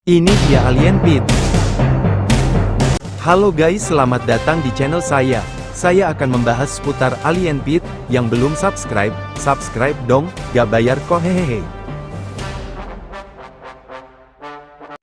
Ini dia Alien Pit. Halo guys, selamat datang di channel saya. Saya akan membahas seputar Alien Pit. Yang belum subscribe, subscribe dong, gak bayar kok hehehe.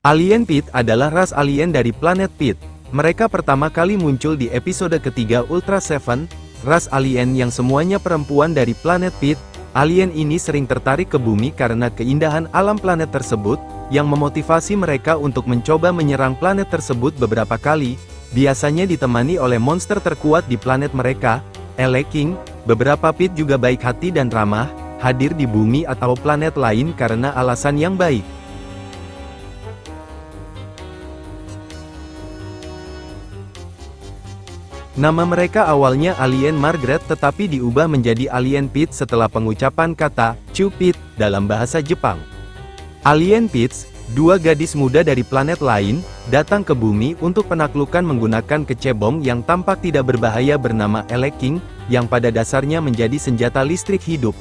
Alien Pit adalah ras alien dari planet Pit. Mereka pertama kali muncul di episode ketiga Ultra Seven, ras alien yang semuanya perempuan dari planet Pit. Alien ini sering tertarik ke bumi karena keindahan alam planet tersebut, yang memotivasi mereka untuk mencoba menyerang planet tersebut beberapa kali, biasanya ditemani oleh monster terkuat di planet mereka, Eleking. Beberapa Pit juga baik hati dan ramah, hadir di bumi atau planet lain karena alasan yang baik. Nama mereka awalnya Alien Margaret tetapi diubah menjadi Alien Pit setelah pengucapan kata Cupid dalam bahasa Jepang. Alien Pits, dua gadis muda dari planet lain, datang ke bumi untuk penaklukan menggunakan kecebong yang tampak tidak berbahaya bernama Eleking, yang pada dasarnya menjadi senjata listrik hidup.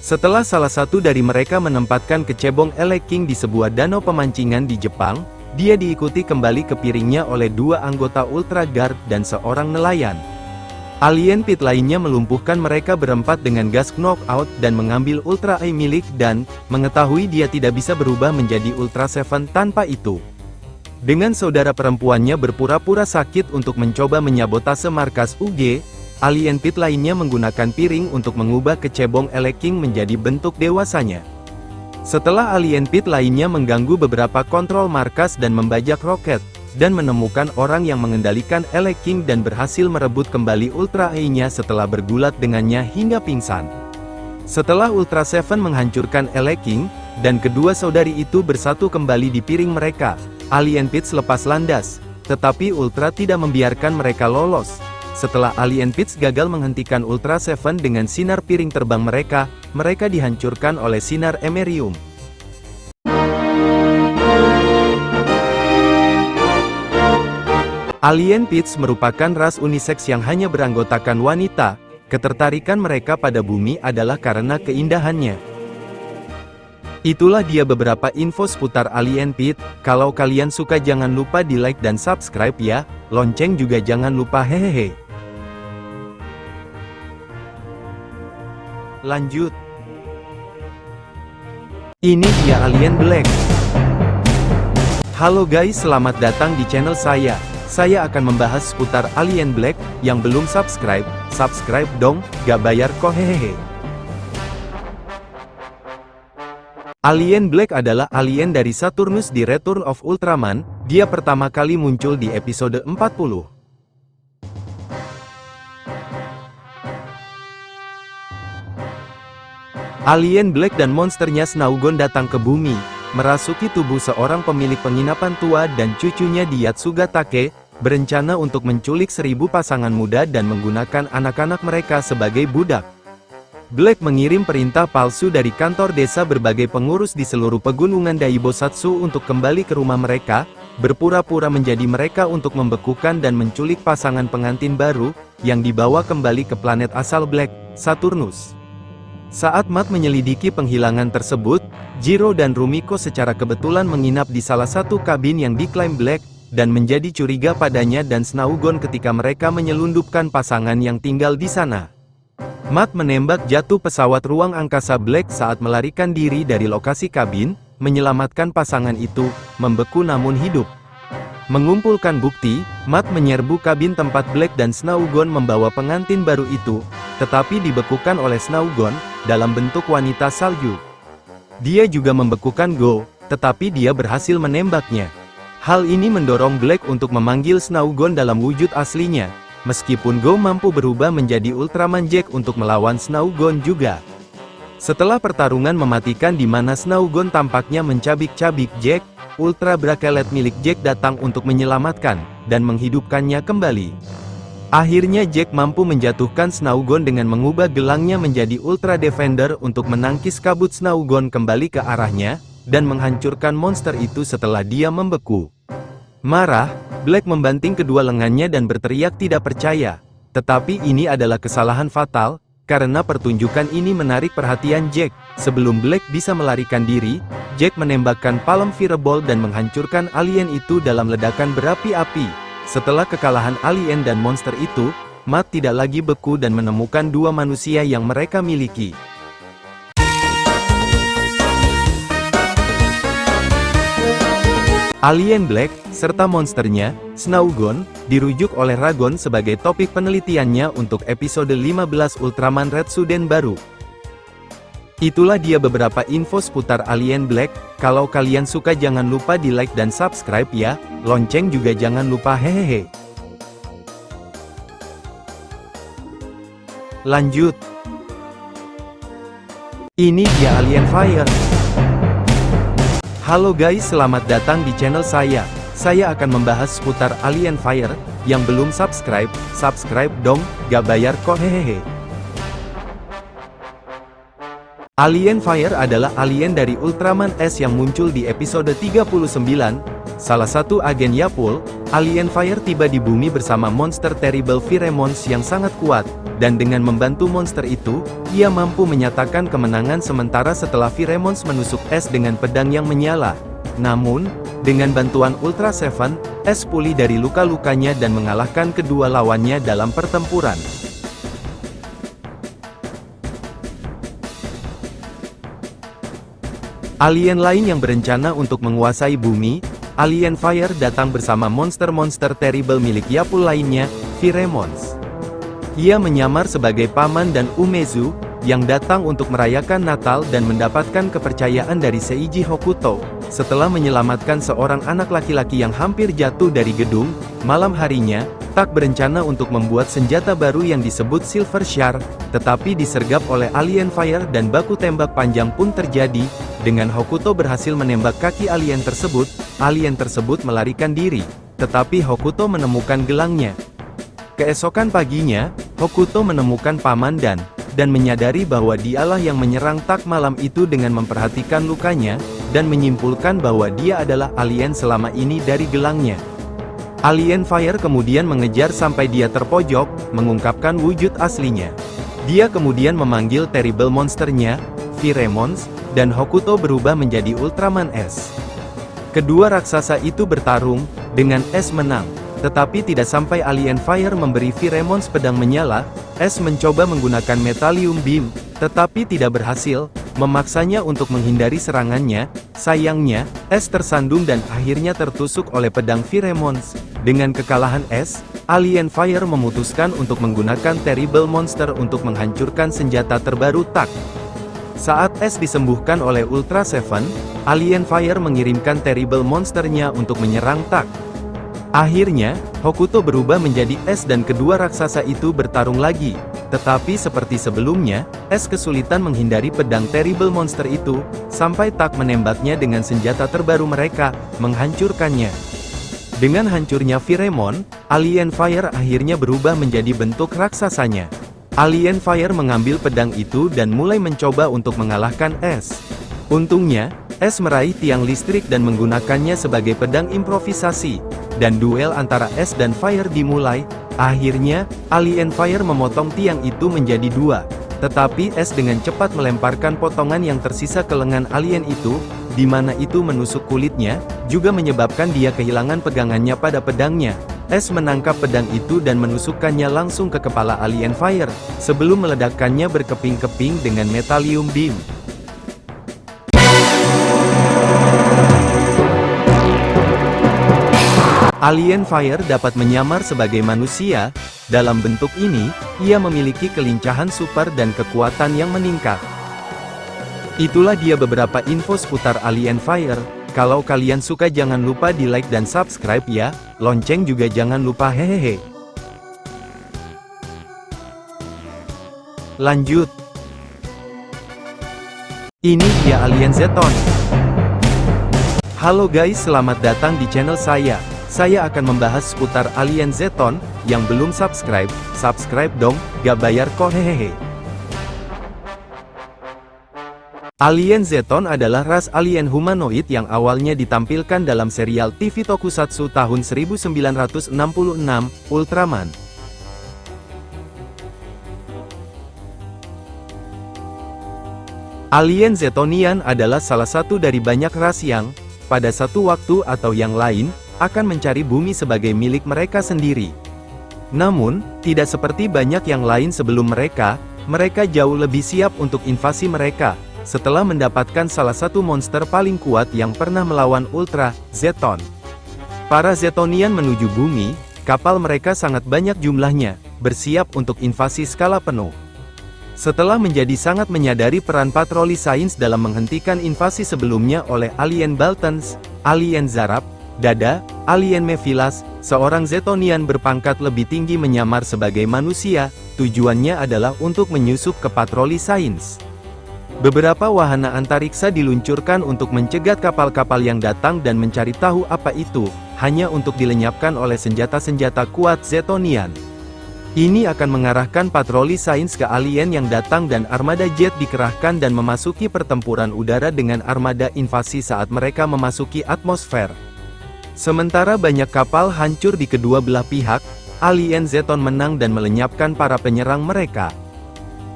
Setelah salah satu dari mereka menempatkan kecebong Eleking di sebuah danau pemancingan di Jepang, dia diikuti kembali ke piringnya oleh dua anggota Ultra Guard dan seorang nelayan. Alien Pit lainnya melumpuhkan mereka berempat dengan gas knockout dan mengambil Ultra Eye milik Dan, mengetahui dia tidak bisa berubah menjadi Ultra Seven tanpa itu. Dengan saudara perempuannya berpura-pura sakit untuk mencoba menyabotase markas UG, Alien Pit lainnya menggunakan piring untuk mengubah kecebong Eleking menjadi bentuk dewasanya. Setelah Alien Pit lainnya mengganggu beberapa kontrol markas dan membajak roket, dan menemukan orang yang mengendalikan Eleking dan berhasil merebut kembali Ultra Eye-nya setelah bergulat dengannya hingga pingsan. Setelah Ultra Seven menghancurkan Eleking, dan kedua saudari itu bersatu kembali di piring mereka, Alien Pit selepas landas, tetapi Ultra tidak membiarkan mereka lolos. Setelah Alien Pits gagal menghentikan Ultra Seven dengan sinar piring terbang mereka, mereka dihancurkan oleh sinar Emerium. Alien Pits merupakan ras unisex yang hanya beranggotakan wanita. Ketertarikan mereka pada bumi adalah karena keindahannya. Itulah dia beberapa info seputar Alien Pit. Kalau kalian suka jangan lupa di like dan subscribe ya. Lonceng juga jangan lupa hehehe. Lanjut. Ini dia Alien Black. Halo guys, selamat datang di channel saya. Saya akan membahas seputar Alien Black. Yang belum subscribe, subscribe dong, gak bayar kok hehehe. Alien Black adalah alien dari Saturnus di Return of Ultraman. Dia pertama kali muncul di episode 40. Alien Black dan monsternya Snaugon datang ke bumi, merasuki tubuh seorang pemilik penginapan tua dan cucunya di Yatsugatake, berencana untuk menculik 1000 pasangan muda dan menggunakan anak-anak mereka sebagai budak. Black mengirim perintah palsu dari kantor desa berbagai pengurus di seluruh pegunungan Daibosatsu untuk kembali ke rumah mereka, berpura-pura menjadi mereka untuk membekukan dan menculik pasangan pengantin baru, yang dibawa kembali ke planet asal Black, Saturnus. Saat Matt menyelidiki penghilangan tersebut, Jiro dan Rumiko secara kebetulan menginap di salah satu kabin yang diklaim Black, dan menjadi curiga padanya dan Snaugon ketika mereka menyelundupkan pasangan yang tinggal di sana. Matt menembak jatuh pesawat ruang angkasa Black saat melarikan diri dari lokasi kabin, menyelamatkan pasangan itu, membeku namun hidup. Mengumpulkan bukti, Matt menyerbu kabin tempat Black dan Snaugon membawa pengantin baru itu, tetapi dibekukan oleh Snaugon, dalam bentuk wanita salju. Dia juga membekukan Go, tetapi dia berhasil menembaknya. Hal ini mendorong Black untuk memanggil Snaugon dalam wujud aslinya, meskipun Go mampu berubah menjadi Ultraman Jack untuk melawan Snaugon juga. Setelah pertarungan mematikan di mana Snaugon tampaknya mencabik-cabik Jack, Ultra Bracelet milik Jack datang untuk menyelamatkan, dan menghidupkannya kembali. Akhirnya Jack mampu menjatuhkan Snaugon dengan mengubah gelangnya menjadi Ultra Defender untuk menangkis kabut Snaugon kembali ke arahnya, dan menghancurkan monster itu setelah dia membeku. Marah, Black membanting kedua lengannya dan berteriak tidak percaya. Tetapi ini adalah kesalahan fatal, karena pertunjukan ini menarik perhatian Jack. Sebelum Black bisa melarikan diri, Jack menembakkan palem fireball dan menghancurkan alien itu dalam ledakan berapi-api. Setelah kekalahan alien dan monster itu, Matt tidak lagi beku dan menemukan dua manusia yang mereka miliki. Alien Black, serta monsternya, Snaugon, dirujuk oleh Ragon sebagai topik penelitiannya untuk episode 15 Ultraman Red Suden baru. Itulah dia beberapa info seputar Alien Black. Kalau kalian suka jangan lupa di like dan subscribe ya, lonceng juga jangan lupa hehehe. Lanjut. Ini dia Alien Fire. Halo guys, selamat datang di channel saya. Saya akan membahas seputar Alien Fire. Yang belum subscribe, subscribe dong, gak bayar kok hehehe. Alien Fire adalah alien dari Ultraman S yang muncul di episode 39. Salah satu agen Yapul, Alien Fire tiba di bumi bersama monster Terrible Pheromones yang sangat kuat. Dan dengan membantu monster itu, ia mampu menyatakan kemenangan sementara setelah Pheromones menusuk S dengan pedang yang menyala. Namun, dengan bantuan Ultra Seven, S pulih dari luka-lukanya dan mengalahkan kedua lawannya dalam pertempuran. Alien lain yang berencana untuk menguasai bumi, Alien Fire datang bersama monster-monster terrible milik Yapul lainnya, Pheromones. Ia menyamar sebagai paman dan Umezu, yang datang untuk merayakan Natal dan mendapatkan kepercayaan dari Seiji Hokuto. Setelah menyelamatkan seorang anak laki-laki yang hampir jatuh dari gedung, malam harinya, Tak berencana untuk membuat senjata baru yang disebut Silver Shard, tetapi disergap oleh Alien Fire dan baku tembak panjang pun terjadi. Dengan Hokuto berhasil menembak kaki alien tersebut melarikan diri, tetapi Hokuto menemukan gelangnya. Keesokan paginya, Hokuto menemukan paman dan menyadari bahwa dialah yang menyerang Tak malam itu dengan memperhatikan lukanya, dan menyimpulkan bahwa dia adalah alien selama ini dari gelangnya. Alien Fire kemudian mengejar sampai dia terpojok, mengungkapkan wujud aslinya. Dia kemudian memanggil terrible monsternya, Pheromones, dan Hokuto berubah menjadi Ultraman S. Kedua raksasa itu bertarung, dengan S menang. Tetapi tidak sampai Alien Fire memberi Pheromones pedang menyala, S mencoba menggunakan Metallium Beam, tetapi tidak berhasil, memaksanya untuk menghindari serangannya. Sayangnya, S tersandung dan akhirnya tertusuk oleh pedang Pheromones. Dengan kekalahan S, Alien Fire memutuskan untuk menggunakan Terrible Monster untuk menghancurkan senjata terbaru Tak. Saat S disembuhkan oleh Ultra Seven, Alien Fire mengirimkan Terrible Monsternya untuk menyerang Tak. Akhirnya, Hokuto berubah menjadi S dan kedua raksasa itu bertarung lagi. Tetapi seperti sebelumnya, S kesulitan menghindari pedang Terrible Monster itu, sampai Tak menembaknya dengan senjata terbaru mereka, menghancurkannya. Dengan hancurnya Pheromone, Alien Fire akhirnya berubah menjadi bentuk raksasanya. Alien Fire mengambil pedang itu dan mulai mencoba untuk mengalahkan S. Untungnya, S meraih tiang listrik dan menggunakannya sebagai pedang improvisasi. Dan duel antara S dan Fire dimulai. Akhirnya, Alien Fire memotong tiang itu menjadi dua. Tetapi S dengan cepat melemparkan potongan yang tersisa ke lengan alien itu, di mana itu menusuk kulitnya, juga menyebabkan dia kehilangan pegangannya pada pedangnya. S menangkap pedang itu dan menusukkannya langsung ke kepala Alien Fire, sebelum meledakkannya berkeping-keping dengan Metallium Beam. Alien Fire dapat menyamar sebagai manusia. Dalam bentuk ini, ia memiliki kelincahan super dan kekuatan yang meningkat. Itulah dia beberapa info seputar Alien Fire. Kalau kalian suka jangan lupa di like dan subscribe ya, lonceng juga jangan lupa hehehe. Lanjut. Ini dia Alien Zeton. Halo guys, selamat datang di channel saya. Saya akan membahas seputar Alien Zeton. Yang belum subscribe, subscribe dong, gak bayar kok hehehe. Alien Zeton adalah ras alien humanoid yang awalnya ditampilkan dalam serial TV Tokusatsu tahun 1966, Ultraman. Alien Zetonian adalah salah satu dari banyak ras yang, pada satu waktu atau yang lain, akan mencari bumi sebagai milik mereka sendiri. Namun, tidak seperti banyak yang lain sebelum mereka jauh lebih siap untuk invasi mereka, setelah mendapatkan salah satu monster paling kuat yang pernah melawan Ultra Zeton. Para Zetonian menuju bumi, kapal mereka sangat banyak jumlahnya, bersiap untuk invasi skala penuh. Setelah menjadi sangat menyadari peran patroli sains dalam menghentikan invasi sebelumnya oleh alien Baltans, alien Zarab, Dada, alien Mephilas, seorang Zetonian berpangkat lebih tinggi menyamar sebagai manusia, tujuannya adalah untuk menyusup ke patroli sains. Beberapa wahana antariksa diluncurkan untuk mencegat kapal-kapal yang datang dan mencari tahu apa itu, hanya untuk dilenyapkan oleh senjata-senjata kuat Zetonian. Ini akan mengarahkan patroli sains ke alien yang datang dan armada jet dikerahkan dan memasuki pertempuran udara dengan armada invasi saat mereka memasuki atmosfer. Sementara banyak kapal hancur di kedua belah pihak, alien Zeton menang dan melenyapkan para penyerang mereka.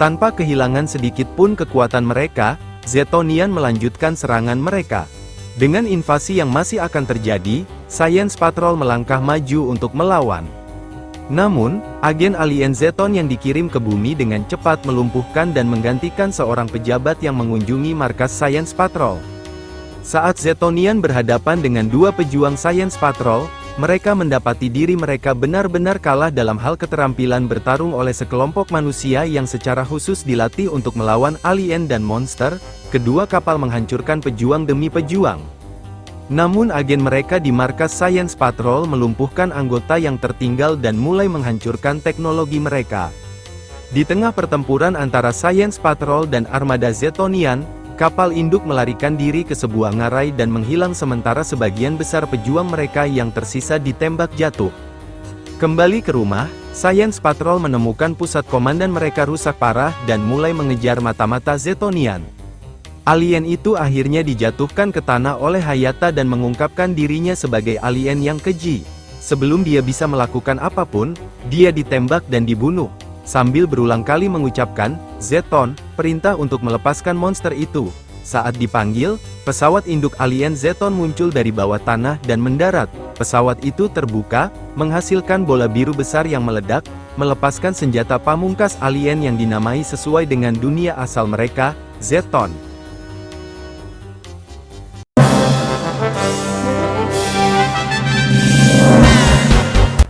Tanpa kehilangan sedikit pun kekuatan mereka, Zetonian melanjutkan serangan mereka. Dengan invasi yang masih akan terjadi, Science Patrol melangkah maju untuk melawan. Namun, agen alien Zeton yang dikirim ke bumi dengan cepat melumpuhkan dan menggantikan seorang pejabat yang mengunjungi markas Science Patrol. Saat Zetonian berhadapan dengan dua pejuang Science Patrol, mereka mendapati diri mereka benar-benar kalah dalam hal keterampilan bertarung oleh sekelompok manusia yang secara khusus dilatih untuk melawan alien dan monster. Kedua kapal menghancurkan pejuang demi pejuang. Namun agen mereka di markas Science Patrol melumpuhkan anggota yang tertinggal dan mulai menghancurkan teknologi mereka. Di tengah pertempuran antara Science Patrol dan armada Zetonian, kapal induk melarikan diri ke sebuah ngarai dan menghilang sementara sebagian besar pejuang mereka yang tersisa ditembak jatuh. Kembali ke rumah, Science Patrol menemukan pusat komandan mereka rusak parah dan mulai mengejar mata-mata Zetonian. Alien itu akhirnya dijatuhkan ke tanah oleh Hayata dan mengungkapkan dirinya sebagai alien yang keji. Sebelum dia bisa melakukan apapun, dia ditembak dan dibunuh. Sambil berulang kali mengucapkan, Zeton, perintah untuk melepaskan monster itu. Saat dipanggil, pesawat induk alien Zeton muncul dari bawah tanah dan mendarat. Pesawat itu terbuka, menghasilkan bola biru besar yang meledak, melepaskan senjata pamungkas alien yang dinamai sesuai dengan dunia asal mereka, Zeton.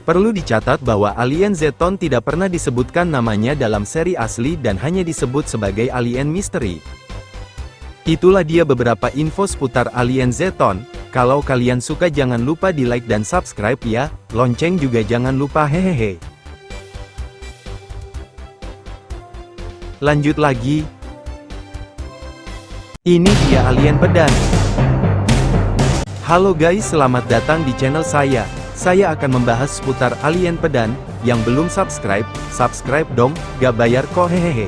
Perlu dicatat bahwa alien Zeton tidak pernah disebutkan namanya dalam seri asli dan hanya disebut sebagai alien misteri. Itulah dia beberapa info seputar alien Zeton. Kalau kalian suka jangan lupa di like dan subscribe ya, lonceng juga jangan lupa hehehe. Lanjut lagi. Ini dia alien pedang. Halo guys, selamat datang di channel saya. Saya akan membahas seputar alien pedan. Yang belum subscribe, subscribe dong, gak bayar kok hehehe.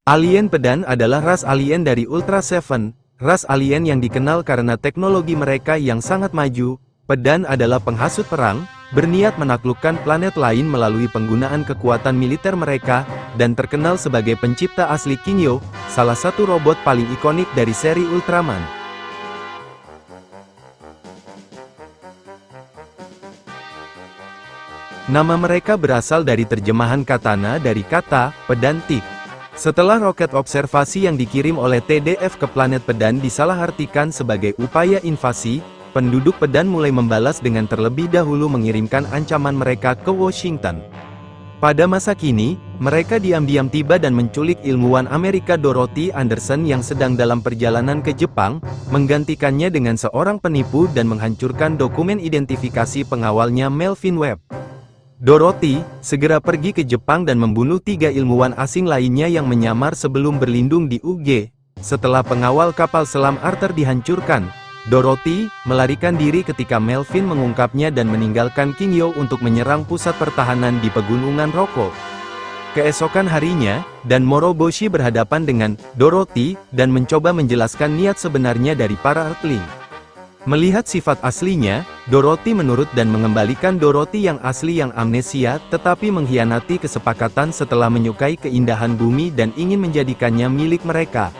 Alien pedan adalah ras alien dari Ultra Seven, ras alien yang dikenal karena teknologi mereka yang sangat maju. Pedan adalah penghasut perang, berniat menaklukkan planet lain melalui penggunaan kekuatan militer mereka, dan terkenal sebagai pencipta asli Kingyo, salah satu robot paling ikonik dari seri Ultraman. Nama mereka berasal dari terjemahan katana dari kata, pedan tik. Setelah roket observasi yang dikirim oleh TDF ke planet Pedan disalahartikan sebagai upaya invasi, penduduk Pedan mulai membalas dengan terlebih dahulu mengirimkan ancaman mereka ke Washington. Pada masa kini, mereka diam-diam tiba dan menculik ilmuwan Amerika Dorothy Anderson yang sedang dalam perjalanan ke Jepang, menggantikannya dengan seorang penipu dan menghancurkan dokumen identifikasi pengawalnya Melvin Webb. Dorothy segera pergi ke Jepang dan membunuh 3 ilmuwan asing lainnya yang menyamar sebelum berlindung di UG. Setelah pengawal kapal selam Arthur dihancurkan, Dorothy melarikan diri ketika Melvin mengungkapnya dan meninggalkan Kingyo untuk menyerang pusat pertahanan di pegunungan Roko. Keesokan harinya, Dan Moroboshi berhadapan dengan Dorothy dan mencoba menjelaskan niat sebenarnya dari para Earthling. Melihat sifat aslinya, Dorothy menurut dan mengembalikan Dorothy yang asli yang amnesia, tetapi mengkhianati kesepakatan setelah menyukai keindahan bumi dan ingin menjadikannya milik mereka.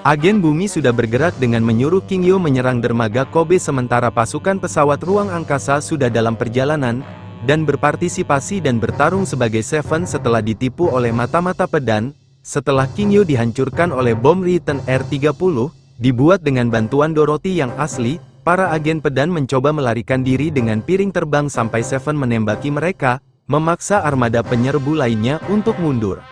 Agen bumi sudah bergerak dengan menyuruh King Yo menyerang dermaga Kobe sementara pasukan pesawat ruang angkasa sudah dalam perjalanan, dan berpartisipasi dan bertarung sebagai Seven setelah ditipu oleh mata-mata pedang. Setelah King Yo dihancurkan oleh bom Return R-30, dibuat dengan bantuan Dorothy yang asli, para agen pedang mencoba melarikan diri dengan piring terbang sampai Seven menembaki mereka, memaksa armada penyerbu lainnya untuk mundur.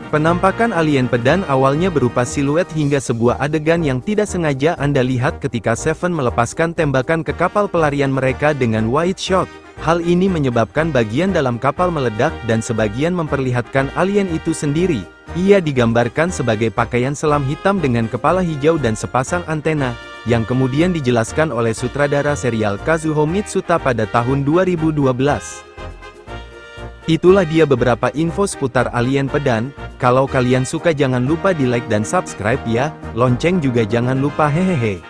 Penampakan alien pedang awalnya berupa siluet hingga sebuah adegan yang tidak sengaja Anda lihat ketika Seven melepaskan tembakan ke kapal pelarian mereka dengan wide shot. Hal ini menyebabkan bagian dalam kapal meledak dan sebagian memperlihatkan alien itu sendiri. Ia digambarkan sebagai pakaian selam hitam dengan kepala hijau dan sepasang antena, yang kemudian dijelaskan oleh sutradara serial Kazuho Mitsuta pada tahun 2012. Itulah dia beberapa info seputar alien pedang. Kalau kalian suka jangan lupa di like dan subscribe ya, lonceng juga jangan lupa hehehe.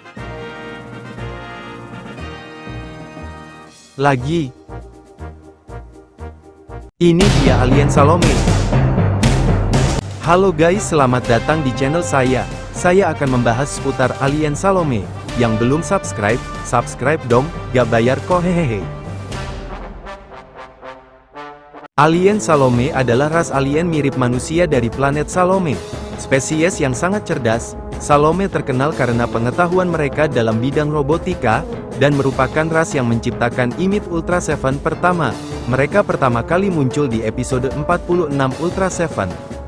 Lagi. Ini dia alien Salome. Halo guys, selamat datang di channel saya. Saya akan membahas seputar alien Salome. Yang belum subscribe, subscribe dong, gak bayar kok hehehe. Alien Salome adalah ras alien mirip manusia dari planet Salome. Spesies yang sangat cerdas, Salome terkenal karena pengetahuan mereka dalam bidang robotika, dan merupakan ras yang menciptakan imit Ultra Seven pertama. Mereka pertama kali muncul di episode 46 Ultra Seven.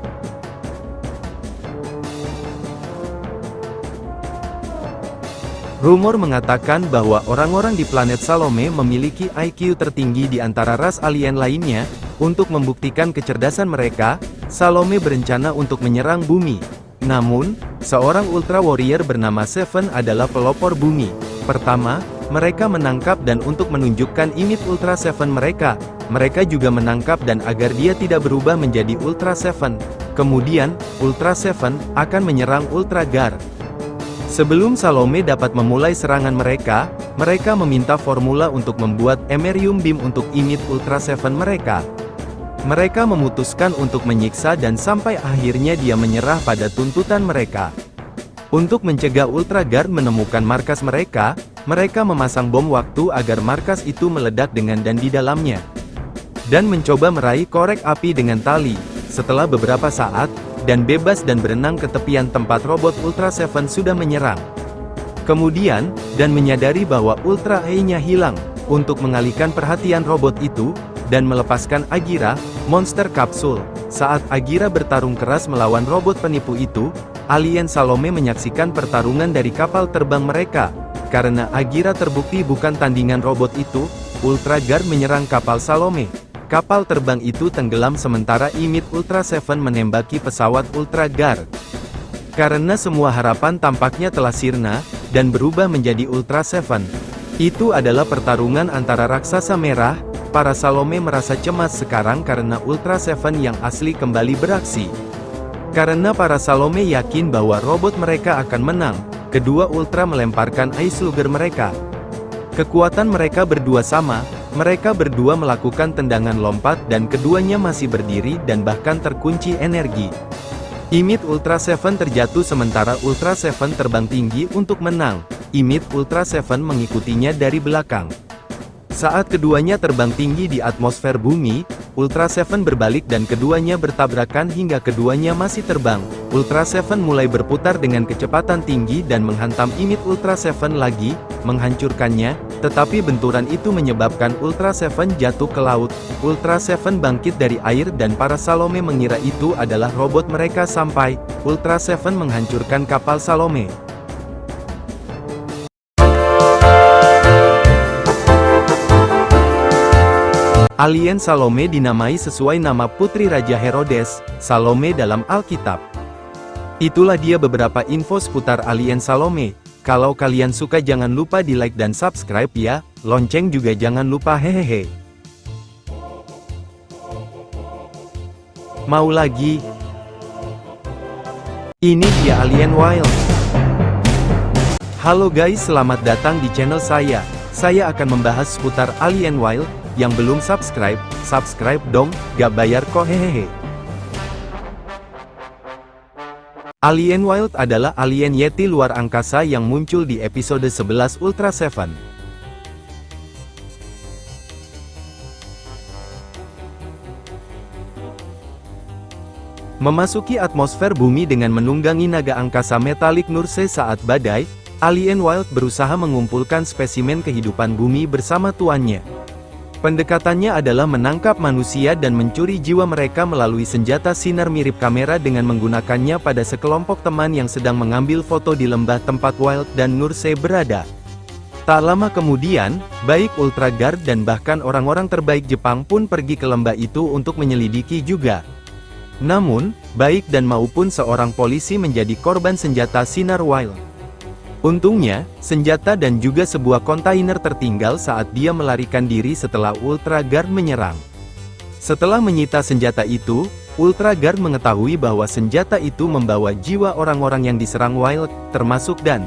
Rumor mengatakan bahwa orang-orang di planet Salome memiliki IQ tertinggi di antara ras alien lainnya. Untuk membuktikan kecerdasan mereka, Salome berencana untuk menyerang bumi. Namun, seorang Ultra Warrior bernama Seven adalah pelopor bumi. Pertama, mereka menangkap dan untuk menunjukkan imit Ultra Seven mereka, mereka juga menangkap dan agar dia tidak berubah menjadi Ultra Seven. Kemudian, Ultra Seven akan menyerang Ultra Gar. Sebelum Salome dapat memulai serangan mereka meminta formula untuk membuat Emerium Beam untuk imit Ultra Seven mereka. Mereka memutuskan untuk menyiksa dan sampai akhirnya dia menyerah pada tuntutan mereka. Untuk mencegah Ultra Guard menemukan markas mereka memasang bom waktu agar markas itu meledak dengan dan di dalamnya. Dan mencoba meraih korek api dengan tali. Setelah beberapa saat, dan bebas dan berenang ke tepian tempat robot Ultra Seven sudah menyerang. Kemudian, dan menyadari bahwa Ultra E-nya hilang, untuk mengalihkan perhatian robot itu, dan melepaskan Agira, monster kapsul. Saat Agira bertarung keras melawan robot penipu itu, alien Salome menyaksikan pertarungan dari kapal terbang mereka. Karena Agira terbukti bukan tandingan robot itu, Ultra Guard menyerang kapal Salome. Kapal terbang itu tenggelam sementara imit Ultra Seven menembaki pesawat Ultra Guard. Karena semua harapan tampaknya telah sirna, dan berubah menjadi Ultra Seven. Itu adalah pertarungan antara raksasa merah. Para Salome merasa cemas sekarang karena Ultra Seven yang asli kembali beraksi. Karena para Salome yakin bahwa robot mereka akan menang, kedua Ultra melemparkan Ice Slugger mereka. Kekuatan mereka berdua sama, mereka berdua melakukan tendangan lompat dan keduanya masih berdiri dan bahkan terkunci energi. Imit Ultra Seven terjatuh sementara Ultra Seven terbang tinggi untuk menang. Imit Ultra Seven mengikutinya dari belakang. Saat keduanya terbang tinggi di atmosfer bumi, Ultra Seven berbalik dan keduanya bertabrakan hingga keduanya masih terbang. Ultra Seven mulai berputar dengan kecepatan tinggi dan menghantam imit Ultra Seven lagi, menghancurkannya, tetapi benturan itu menyebabkan Ultra Seven jatuh ke laut. Ultra Seven bangkit dari air dan para Salome mengira itu adalah robot mereka sampai, Ultra Seven menghancurkan kapal Salome. Alien Salome dinamai sesuai nama Putri Raja Herodes, Salome dalam Alkitab. Itulah dia beberapa info seputar alien Salome. Kalau kalian suka jangan lupa di like dan subscribe ya, lonceng juga jangan lupa hehehe. Mau lagi? Ini dia Alien Wild. Halo guys, selamat datang di channel saya. Saya akan membahas seputar Alien Wild. Yang belum subscribe, subscribe dong, gak bayar kok hehehe. Alien Wild adalah alien yeti luar angkasa yang muncul di episode 11 Ultra Seven. Memasuki atmosfer bumi dengan menunggangi naga angkasa metalik Nurse saat badai, Alien Wild berusaha mengumpulkan spesimen kehidupan bumi bersama tuannya. Pendekatannya adalah menangkap manusia dan mencuri jiwa mereka melalui senjata sinar mirip kamera dengan menggunakannya pada sekelompok teman yang sedang mengambil foto di lembah tempat Wild dan Nurse berada. Tak lama kemudian, baik Ultra Guard dan bahkan orang-orang terbaik Jepang pun pergi ke lembah itu untuk menyelidiki juga. Namun, baik dan maupun seorang polisi menjadi korban senjata sinar Wild. Untungnya, senjata dan juga sebuah kontainer tertinggal saat dia melarikan diri setelah Ultra Guard menyerang. Setelah menyita senjata itu, Ultra Guard mengetahui bahwa senjata itu membawa jiwa orang-orang yang diserang Wild, termasuk Dan.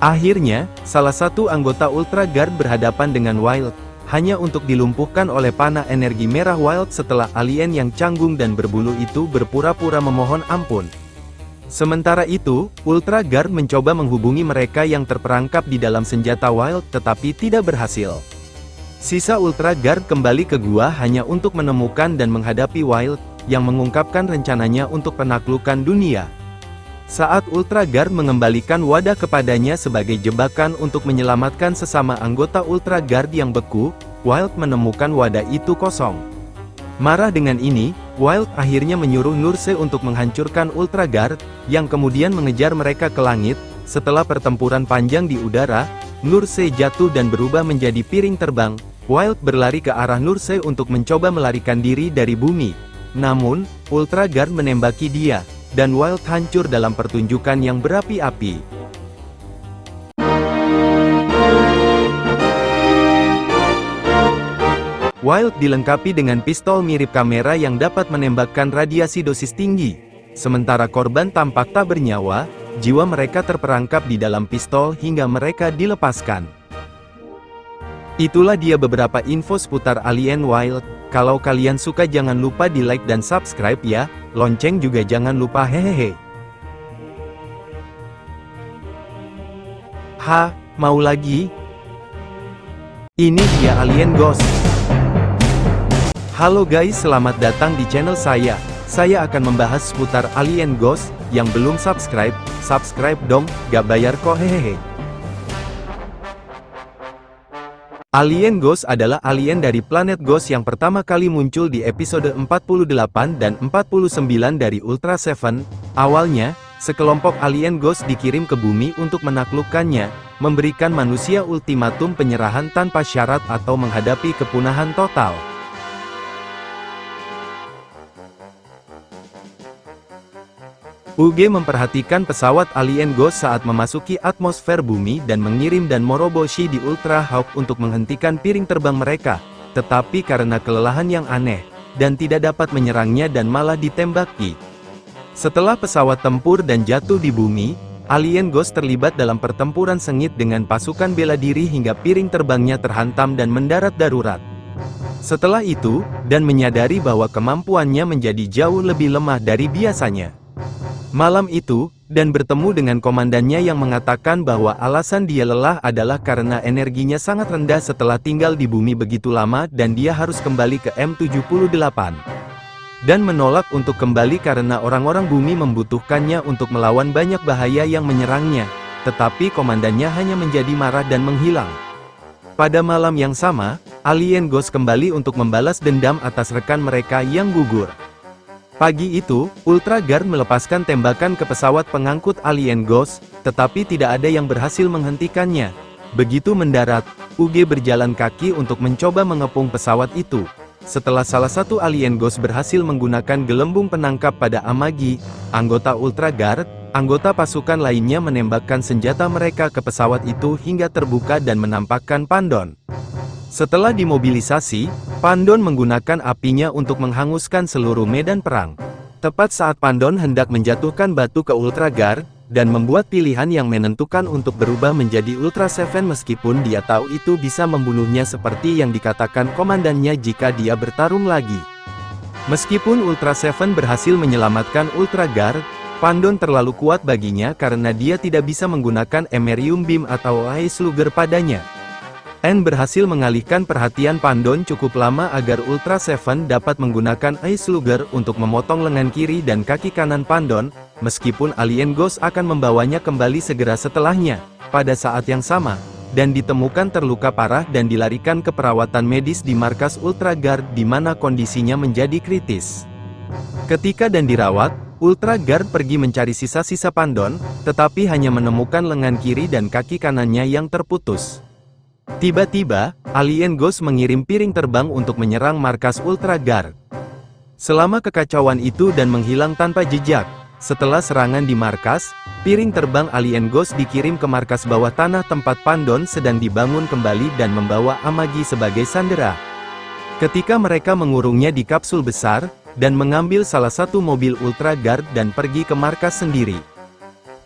Akhirnya, salah satu anggota Ultra Guard berhadapan dengan Wild, hanya untuk dilumpuhkan oleh panah energi merah Wild setelah alien yang canggung dan berbulu itu berpura-pura memohon ampun. Sementara itu, Ultra Guard mencoba menghubungi mereka yang terperangkap di dalam senjata Wild tetapi tidak berhasil. Sisa Ultra Guard kembali ke gua hanya untuk menemukan dan menghadapi Wild, yang mengungkapkan rencananya untuk penaklukan dunia. Saat Ultra Guard mengembalikan wadah kepadanya sebagai jebakan untuk menyelamatkan sesama anggota Ultra Guard yang beku, Wild menemukan wadah itu kosong. Marah dengan ini, Wild akhirnya menyuruh Nurse untuk menghancurkan Ultra Guard, yang kemudian mengejar mereka ke langit. Setelah pertempuran panjang di udara, Nurse jatuh dan berubah menjadi piring terbang. Wild berlari ke arah Nurse untuk mencoba melarikan diri dari bumi. Namun, Ultra Guard menembaki dia, dan Wild hancur dalam pertunjukan yang berapi-api. Wild dilengkapi dengan pistol mirip kamera yang dapat menembakkan radiasi dosis tinggi. Sementara korban tampak tak bernyawa, jiwa mereka terperangkap di dalam pistol hingga mereka dilepaskan. Itulah dia beberapa info seputar Alien Wild. Kalau kalian suka jangan lupa di like dan subscribe ya, lonceng juga jangan lupa hehehe. Mau lagi? Ini dia Alien Ghost. Halo guys, selamat datang di channel saya. Saya akan membahas seputar Alien Ghost. Yang belum subscribe, subscribe dong, gak bayar kok hehehe. Alien Ghost adalah alien dari planet Ghost yang pertama kali muncul di episode 48 dan 49 dari Ultra Seven. Awalnya, sekelompok alien Ghost dikirim ke bumi untuk menaklukkannya, memberikan manusia ultimatum penyerahan tanpa syarat atau menghadapi kepunahan total. UG memperhatikan pesawat Alien Ghost saat memasuki atmosfer bumi dan mengirim Dan Moroboshi di Ultra Hawk untuk menghentikan piring terbang mereka, tetapi karena kelelahan yang aneh, dan tidak dapat menyerangnya dan malah ditembaki. Setelah pesawat tempur dan jatuh di bumi, Alien Ghost terlibat dalam pertempuran sengit dengan pasukan bela diri hingga piring terbangnya terhantam dan mendarat darurat. Setelah itu, Dan menyadari bahwa kemampuannya menjadi jauh lebih lemah dari biasanya. Malam itu, Dan bertemu dengan komandannya yang mengatakan bahwa alasan dia lelah adalah karena energinya sangat rendah setelah tinggal di bumi begitu lama dan dia harus kembali ke M78. Dan menolak untuk kembali karena orang-orang bumi membutuhkannya untuk melawan banyak bahaya yang menyerangnya, tetapi komandannya hanya menjadi marah dan menghilang. Pada malam yang sama, Alien Ghost kembali untuk membalas dendam atas rekan mereka yang gugur. Pagi itu, Ultra Guard melepaskan tembakan ke pesawat pengangkut Alien Ghost, tetapi tidak ada yang berhasil menghentikannya. Begitu mendarat, UG berjalan kaki untuk mencoba mengepung pesawat itu. Setelah salah satu Alien Ghost berhasil menggunakan gelembung penangkap pada Amagi, anggota Ultra Guard, anggota pasukan lainnya menembakkan senjata mereka ke pesawat itu hingga terbuka dan menampakkan Pandon. Setelah dimobilisasi, Pandon menggunakan apinya untuk menghanguskan seluruh medan perang. Tepat saat Pandon hendak menjatuhkan batu ke Ultra Guard, dan membuat pilihan yang menentukan untuk berubah menjadi Ultra Seven meskipun dia tahu itu bisa membunuhnya seperti yang dikatakan komandannya jika dia bertarung lagi. Meskipun Ultra Seven berhasil menyelamatkan Ultra Guard, Pandon terlalu kuat baginya karena dia tidak bisa menggunakan Emerium Beam atau Ice Slugger padanya. N berhasil mengalihkan perhatian Pandon cukup lama agar Ultra Seven dapat menggunakan Ice Slugger untuk memotong lengan kiri dan kaki kanan Pandon, meskipun Alien Ghost akan membawanya kembali segera setelahnya, pada saat yang sama, dan ditemukan terluka parah dan dilarikan ke perawatan medis di markas Ultra Guard di mana kondisinya menjadi kritis. Ketika dan dirawat, Ultra Guard pergi mencari sisa-sisa Pandon, tetapi hanya menemukan lengan kiri dan kaki kanannya yang terputus. Tiba-tiba, Alien Ghost mengirim piring terbang untuk menyerang markas Ultra Guard. Selama kekacauan itu dan menghilang tanpa jejak, setelah serangan di markas, piring terbang Alien Ghost dikirim ke markas bawah tanah tempat Pandon sedang dibangun kembali dan membawa Amagi sebagai sandera. Ketika mereka mengurungnya di kapsul besar, dan mengambil salah satu mobil Ultra Guard dan pergi ke markas sendiri.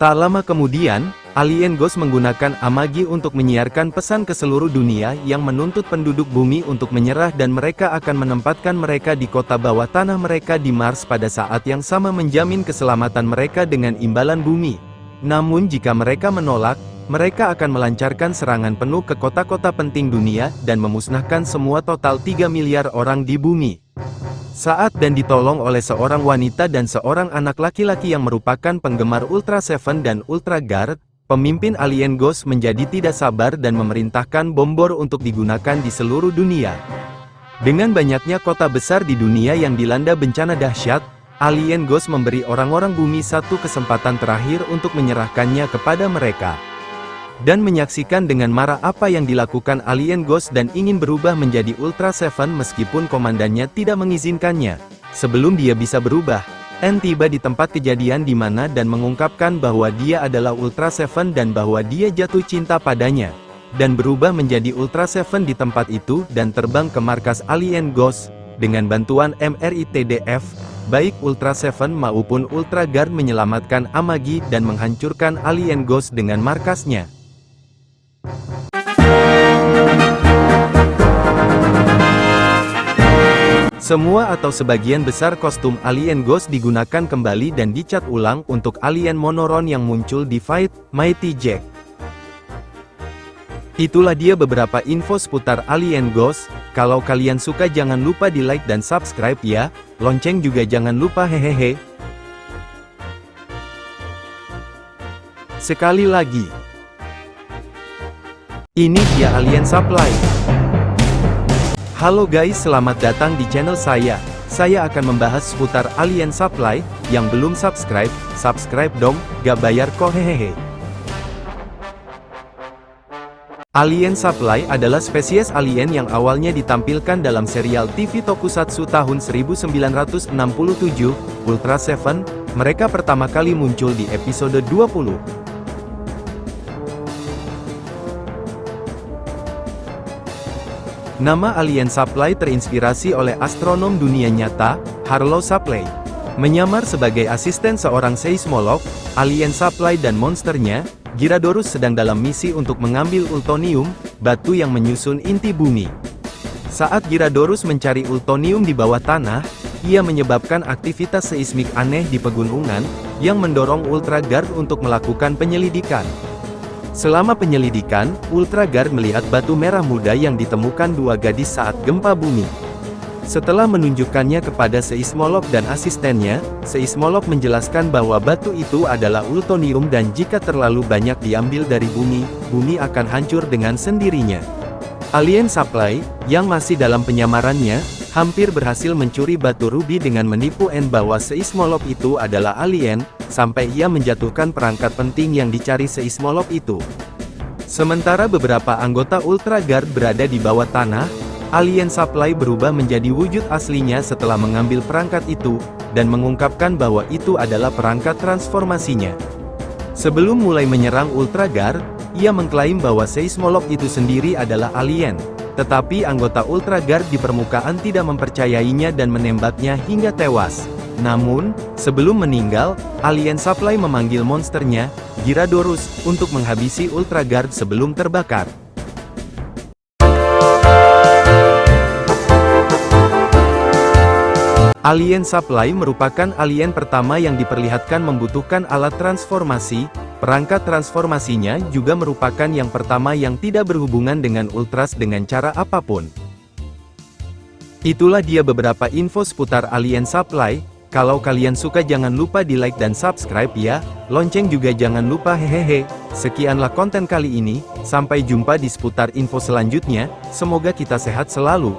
Tak lama kemudian, Alien Ghost menggunakan Amagi untuk menyiarkan pesan ke seluruh dunia yang menuntut penduduk bumi untuk menyerah dan mereka akan menempatkan mereka di kota bawah tanah mereka di Mars pada saat yang sama menjamin keselamatan mereka dengan imbalan bumi. Namun jika mereka menolak, mereka akan melancarkan serangan penuh ke kota-kota penting dunia dan memusnahkan semua total 3 miliar orang di bumi. Saat dan ditolong oleh seorang wanita dan seorang anak laki-laki yang merupakan penggemar Ultra Seven dan Ultra Guard, pemimpin Alien Ghost menjadi tidak sabar dan memerintahkan bom bor untuk digunakan di seluruh dunia. Dengan banyaknya kota besar di dunia yang dilanda bencana dahsyat, Alien Ghost memberi orang-orang bumi satu kesempatan terakhir untuk menyerahkannya kepada mereka. Dan menyaksikan dengan marah apa yang dilakukan Alien Ghost dan ingin berubah menjadi Ultra Seven meskipun komandannya tidak mengizinkannya. Sebelum dia bisa berubah, N tiba di tempat kejadian di mana dan mengungkapkan bahwa dia adalah Ultra Seven dan bahwa dia jatuh cinta padanya. Dan berubah menjadi Ultra Seven di tempat itu dan terbang ke markas Alien Ghost. Dengan bantuan MRITDF, baik Ultra Seven maupun Ultra Guard menyelamatkan Amagi dan menghancurkan Alien Ghost dengan markasnya. Semua atau sebagian besar kostum Alien Ghost digunakan kembali dan dicat ulang untuk alien monoron yang muncul di Fight Mighty Jack. Itulah dia beberapa info seputar Alien Ghost. Kalau kalian suka jangan lupa di like dan subscribe ya, lonceng juga jangan lupa hehehe. Sekali lagi, ini dia Alien Supply. Halo guys, selamat datang di channel saya. Saya akan membahas seputar Alien Supply. Yang belum subscribe, subscribe dong, gak bayar kok hehehe. Alien Supply adalah spesies alien yang awalnya ditampilkan dalam serial TV Tokusatsu tahun 1967, Ultra Seven. Mereka pertama kali muncul di episode 20. Nama Alien Supply terinspirasi oleh astronom dunia nyata, Harlow Shapley. Menyamar sebagai asisten seorang seismolog, Alien Supply dan monsternya, Gyarados sedang dalam misi untuk mengambil Ultonium, batu yang menyusun inti bumi. Saat Gyarados mencari Ultonium di bawah tanah, ia menyebabkan aktivitas seismik aneh di pegunungan, yang mendorong Ultra Guard untuk melakukan penyelidikan. Selama penyelidikan, Ultra Guard melihat batu merah muda yang ditemukan dua gadis saat gempa bumi. Setelah menunjukkannya kepada seismolog dan asistennya, seismolog menjelaskan bahwa batu itu adalah Ultonium dan jika terlalu banyak diambil dari bumi, bumi akan hancur dengan sendirinya. Alien Supply, yang masih dalam penyamarannya, hampir berhasil mencuri batu ruby dengan menipu N bahwa seismolog itu adalah alien, sampai ia menjatuhkan perangkat penting yang dicari seismolog itu. Sementara beberapa anggota Ultra Guard berada di bawah tanah, Alien Supply berubah menjadi wujud aslinya setelah mengambil perangkat itu, dan mengungkapkan bahwa itu adalah perangkat transformasinya. Sebelum mulai menyerang Ultra Guard, ia mengklaim bahwa seismolog itu sendiri adalah alien. Tetapi anggota Ultra Guard di permukaan tidak mempercayainya dan menembaknya hingga tewas. Namun, sebelum meninggal, Alien Supply memanggil monsternya, Gyarados, untuk menghabisi Ultra Guard sebelum terbakar. Alien Supply merupakan alien pertama yang diperlihatkan membutuhkan alat transformasi. Perangkat transformasinya juga merupakan yang pertama yang tidak berhubungan dengan Ultras dengan cara apapun. Itulah dia beberapa info seputar Alien Supply. Kalau kalian suka jangan lupa di like dan subscribe ya, lonceng juga jangan lupa hehehe. Sekianlah konten kali ini, sampai jumpa di seputar info selanjutnya, semoga kita sehat selalu.